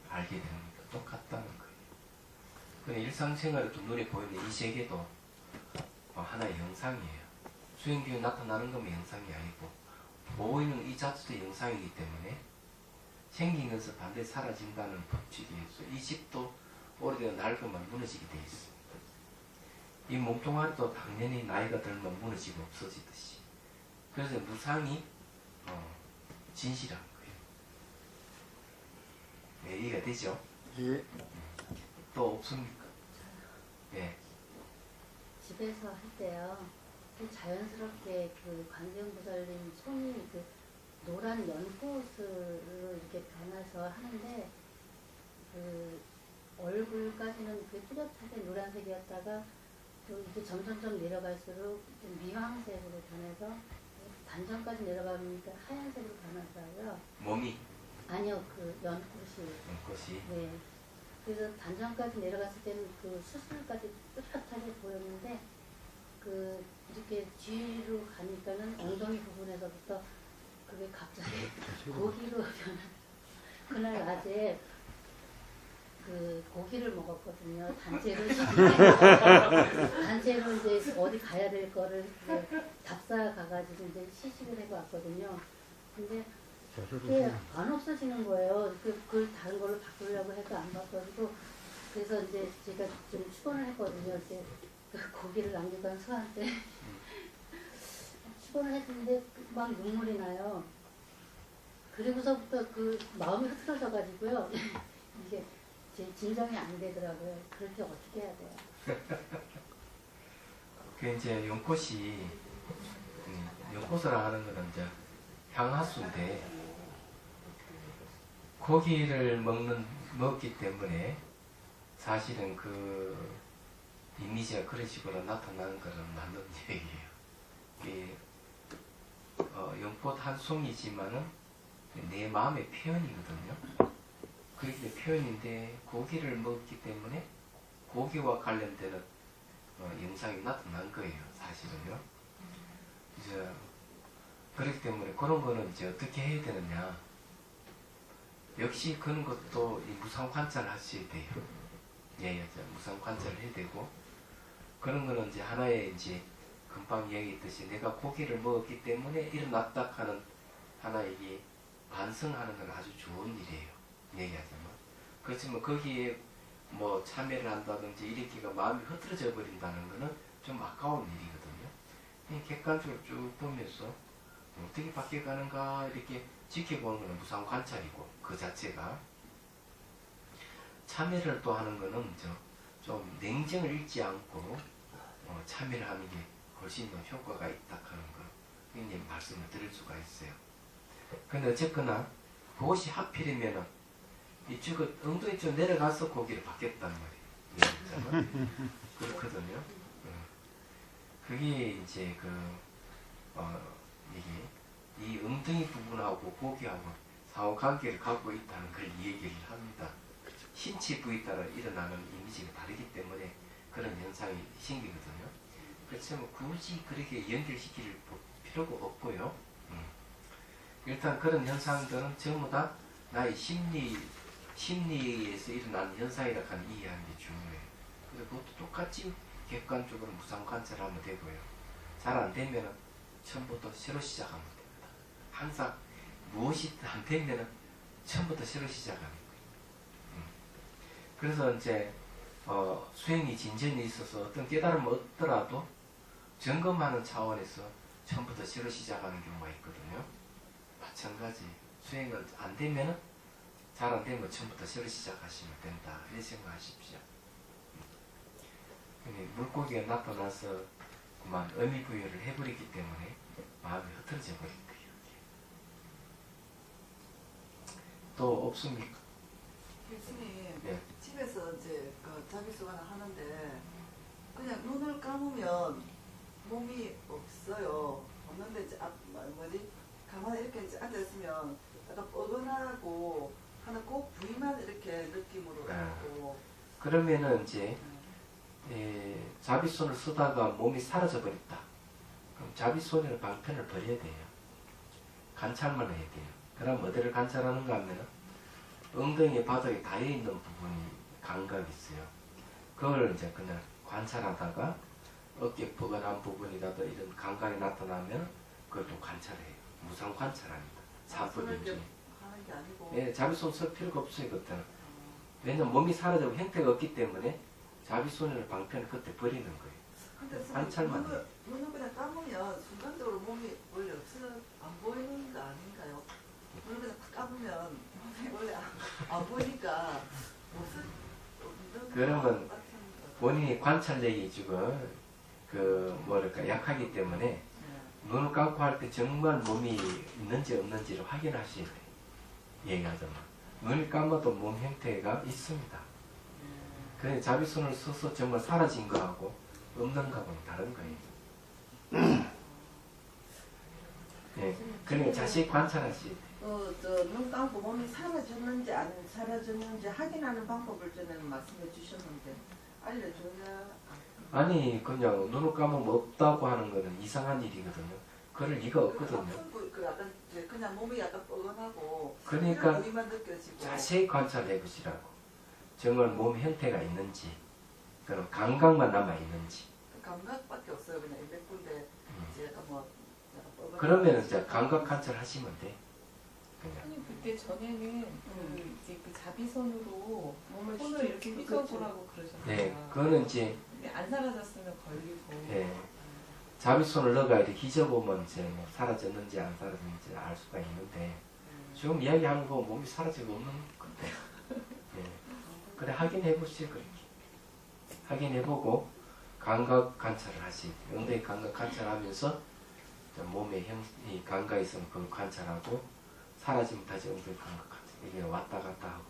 알게 됩니다. 똑같다는 거예요. 근데 일상생활에도 눈에 보이는 이 세계도 하나의 영상이에요. 수행비에 나타나는 거면 영상이 아니고 보이는 이 자체도 영상이기 때문에 생긴 것은 반드시 사라진다는 법칙이 있어요. 이 집도 오래되어 낡으면 무너지게 돼 있습니다. 이 몸뚱아리도 당연히 나이가 들면 무너지고 없어지듯이. 그래서 무상이 진실한 거예요. 네, 이해가 되죠? 예. 또 없습니까? 네. 집에서 할 때요. 그 자연스럽게 그 관세음 보살님 손이 그 노란 연꽃으로 이렇게 변해서 하는데 그 얼굴까지는 그 뚜렷하게 노란색이었다가 또 이게 점점점 내려갈수록 좀 미황색으로 변해서 단전까지 내려가니까 하얀색으로 변하더라고요. 몸이 아니요, 그 연꽃이. 것이 네. 그래서 단전까지 내려갔을 때는 그 수술까지 뚜렷하게 보였는데 그 이렇게 뒤로 가니까는 엉덩이 부분에서부터 그게 갑자기 고기로 변한. 그날 낮에 그 고기를 먹었거든요. 단체로 단체로 이제 어디 가야 될 거를 이제 답사 가가지고 이제 시식을 해고 왔거든요. 근데 그게 안 없어지는 거예요. 그걸 다른 걸로 바꾸려고 해도 안 바꿔지고, 그래서 이제 제가 좀 추원을 했거든요. 이제 그 고기를 남기던 수한테 추원을 했는데 막 눈물이 나요. 그리고서부터 그 마음이 흐트러져가지고요. 이게 제 진정이 안 되더라고요. 그렇게 어떻게 해야 돼요? 그 이제 연꽃이 연꽃을 하는 거는 이제 향하수인데 고기를 먹기 때문에 사실은 그 이미지가 그런 식으로 나타나는 것은 맞는 얘기예요. 이게 연꽃 한 송이지만은 내 마음의 표현이거든요. 그렇게 표현인데 고기를 먹기 때문에 고기와 관련되는 영상이 나타난 거예요. 사실은요. 이제 그렇기 때문에 그런 거는 이제 어떻게 해야 되느냐. 역시 그런 것도 이 무상 관찰을 하셔야 돼요. 예, 무상 관찰을 해야 되고, 그런 거는 이제 하나의 이제 금방 이야기했듯이 내가 고기를 먹었기 때문에 일어났다 하는 하나의 이게 반성하는 건 아주 좋은 일이에요. 얘기하자면. 그렇지만 거기에 뭐 참여를 한다든지 이렇게가 마음이 흐트러져 버린다는 거는 좀 아까운 일이거든요. 그냥 객관적으로 쭉 보면서 어떻게 바뀌어가는가 이렇게 지켜보는 거는 무상 관찰이고, 그 자체가 참여를 또 하는 거는 좀 냉정을 잃지 않고 참여를 하는 게 훨씬 더 효과가 있다 하는 거 굉장히 말씀을 드릴 수가 있어요. 근데 어쨌거나 그것이 하필이면은 이쪽은 엉덩이 쪽 내려가서 고기를 받겠단 말이에요. 그렇거든요. 그게 이제 이게 이 엉덩이 부분하고 고기하고 상호관계를 갖고 있다는 걸 얘기를 합니다. 신체 부위에 따라 일어나는 이미지가 다르기 때문에 그런 현상이 생기거든요. 그렇지만 굳이 그렇게 연결시킬 필요가 없고요. 일단 그런 현상들은 전부 다 나의 심리에서 일어나는 현상이라고 하는 이해하는 게 중요해요. 그래서 그것도 똑같이 객관적으로 무상 관찰하면 되고요. 잘 안 되면 처음부터 새로 시작하면 됩니다. 항상 무엇이 안 되면 처음부터 새로 시작하는 거예요. 그래서 이제 수행이 진전이 있어서 어떤 깨달음이 없더라도 점검하는 차원에서 처음부터 새로 시작하는 경우가 있거든요. 마찬가지 수행은 안 되면 잘 안 되면 처음부터 새로 시작하시면 된다. 이렇게 생각하십시오. 물고기가 나타나서 그만 의미부여를 해버리기 때문에 마음이 흐트러져 버린 거예요. 또 없습니까? 교수님, 네. 집에서 이제 자기수관을 하는데 그냥 눈을 감으면 몸이 없어요. 없는데 이제 가만히 이렇게 이제 앉아있으면 약간 뻐근하고 하는 꼭 부위만 이렇게 느낌으로 있고. 그러면은 이제 자비손을 쓰다가 몸이 사라져 버렸다. 그럼 자비손이나 방편을 버려야 돼요. 관찰만 해야 돼요. 그럼 어디를 관찰하는가 하면 엉덩이 바닥에 닿여 있는 부분이 감각이 있어요. 그걸 이제 그냥 관찰하다가 어깨 뻐근한 부분이라도 이런 감각이 나타나면 그걸 또 관찰해요. 무상 관찰합니다. 사법인지. 하는 게 아니고. 네, 자비손 쓸 필요가 없어요. 그때는. 왜냐면 몸이 사라지고 형태가 없기 때문에 자비손이나 방편을 그때 버리는 거예요. 근데 관찰만 눈을 그냥 감으면 순간적으로 몸이 원래 안 보이는 거 아닌가요? 눈을 그냥 탁 감으면 몸이 원래 안 보이니까 없는 그러면 것 같은 본인이 관찰력이 지금 약하기 때문에 네. 눈을 감고 할 때 정말 몸이 있는지 없는지를 확인하셔야 돼요. 얘기하자면 눈을 감아도 몸 형태가 있습니다. 그래 자비손을 써서 정말 사라진 거하고 없는 거하고는 다른 거예요. 네, 그러니까 자세히 관찰하셔야 돼요. 눈 감고 몸이 사라졌는지 안 사라졌는지 확인하는 방법을 전에는 말씀해 주셨는데 알려줘야. 아니 그냥 눈을 감으면 없다고 하는 거는 이상한 일이거든요. 그럴 리가 없거든요. 약간 그냥 몸이 약간 뻐근하고 그러니까 부위만 느껴지고. 자세히 관찰해 보시라고. 정말 몸 형태가 있는지, 그럼 감각만 남아 있는지. 감각밖에 없어요. 그냥 몇 군데 이제 약간 약간 뻐근하고. 그러면 이제 감각 관찰하시면 돼. 그냥. 아니 그때 전에는 이제 그 자비손으로 몸을 손을 이렇게 휘저으라고 그러셨어요. 네, 그거는 이제 근데 안 사라졌으면 걸리고. 예, 자비손을 넣어가 이렇게 휘저보면 이제 뭐 사라졌는지 안 사라졌는지 알 수가 있는데 지금 이야기하는 거 몸이 사라지고 없는 건데. 예. 그래 확인해 보시죠. 그렇게 확인해보고 감각 관찰을 하시고 엉덩이 감각 관찰하면서 몸의 이 감각이 있으면 그걸 관찰하고 사라지면 다시 엉덩이 감각 관찰 이게 왔다 갔다 하고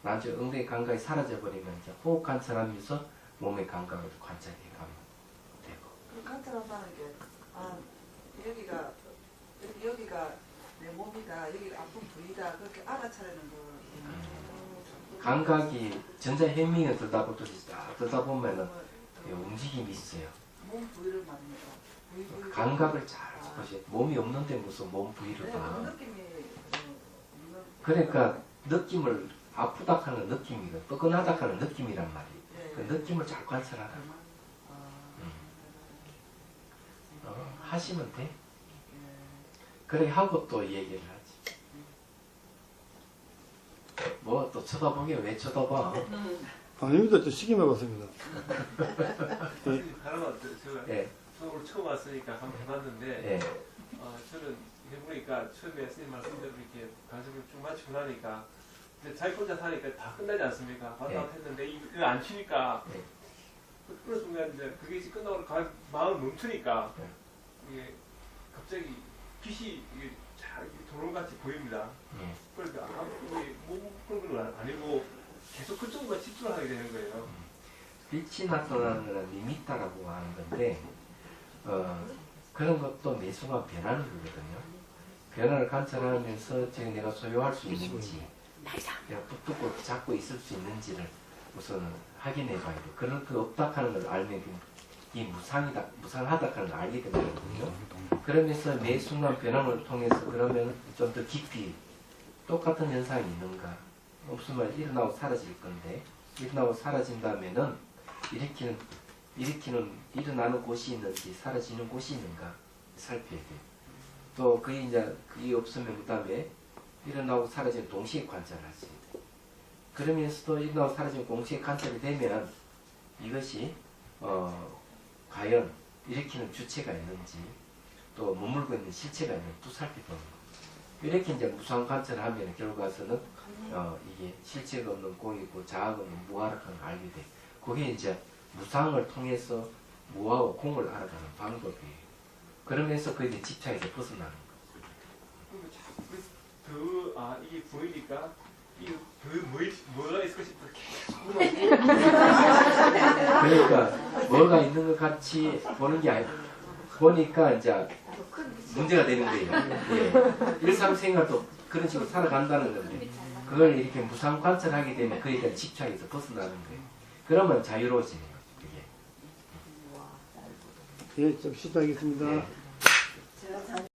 나중에 엉덩이 감각이 사라져버리면 이제 호흡 관찰하면서 몸의 감각을 관찰해 가면 되고. 그 관찰한다는 게 여기가 내 몸이다, 여기가 아픈 부위다 그렇게 알아차리는 거. 감각이 전자현미경 들다 보면은 움직임이 있어요. 몸 부위를 말합니다. 부위. 감각을 잘 보세요. 몸이 없는데 무슨 몸 부위를 네, 봐. 그 느낌이 그러니까 느낌을 아프다 하는 느낌이고 뻐근하다 하는 느낌이란 말이에요. 네. 그 느낌을 잘 관찰하라. 하시면 돼. 그래 하고 또 얘기를 하지. 뭐 또 쳐다보게 왜 쳐다봐? 아닙니다. 저 시계 먹었습니다. 하나만 제가 예, 수업을 처음 왔으니까 한번 해봤는데 예, 저는 해보니까 처음에 선생님 말씀대로 이렇게 강습을 쭉 마치고 나니까 이제 자기 혼자 사니까 다 끝나지 않습니까? 왔다 갔다 했는데 이거 안 치니까 예. 그런 순간 이제 그게 이제 끝나고 마음을 멈추니까 이게 갑자기 빛이 이게 잘 도롱같이 보입니다. 예. 그러니까 이게 몸 그런 건 아니고 계속 그쪽만 집중을 하게 되는 거예요. 빛이 나타나는 것은 리미타라고 하는 건데 그런 것도 매 순간 변하는 거거든요. 변화를 관찰하면서 지금 내가 소유할 수 있는지 내가 붙들고 잡고 있을 수 있는지를 우선 확인해 봐야 돼요. 그럴 거 없다 하는 걸 알면 이 무상하다 하는 걸 알게 되거든요. 그러면서 매 순간 변화를 통해서 그러면 좀 더 깊이 똑같은 현상이 있는가 없으면 일어나고 사라질 건데 일어나고 사라진다면은 일어나는 곳이 있는지 사라지는 곳이 있는가 살펴야 돼요. 또 그게 없으면 그 다음에 일어나고 사라지는 동시에 관찰할 수 있어요. 그러면서도 일어나고 사라지는 동시에 관찰이 되면 이것이 과연 일으키는 주체가 있는지 또 머물고 있는 실체가 있는지 또 살펴보는 거예요. 이렇게 이제 무상 관찰을 하면 결과서는 이게 실체가 없는 공이고 자아가 없는 무아라는 걸 알게 돼. 그게 이제 무상을 통해서 무아와 공을 알아가는 방법이에요. 그러면서 그 이제 집착에서 벗어나는 그리고 자꾸 이게 보이니까 이게 뭐가 있을 것인가 계속 그러니까 뭐가 있는 것 같이 보는 게 아니고 보니까 이제 문제가 되는 거예요. 예. 일상생활도 그런 식으로 살아간다는 건데 그걸 이렇게 무상 관찰하게 되면 그에 대한 집착에서 벗어나는 거예요. 그러면 자유로워지는 거죠. 그게. 예, 좀 쉬다 하겠습니다. 예.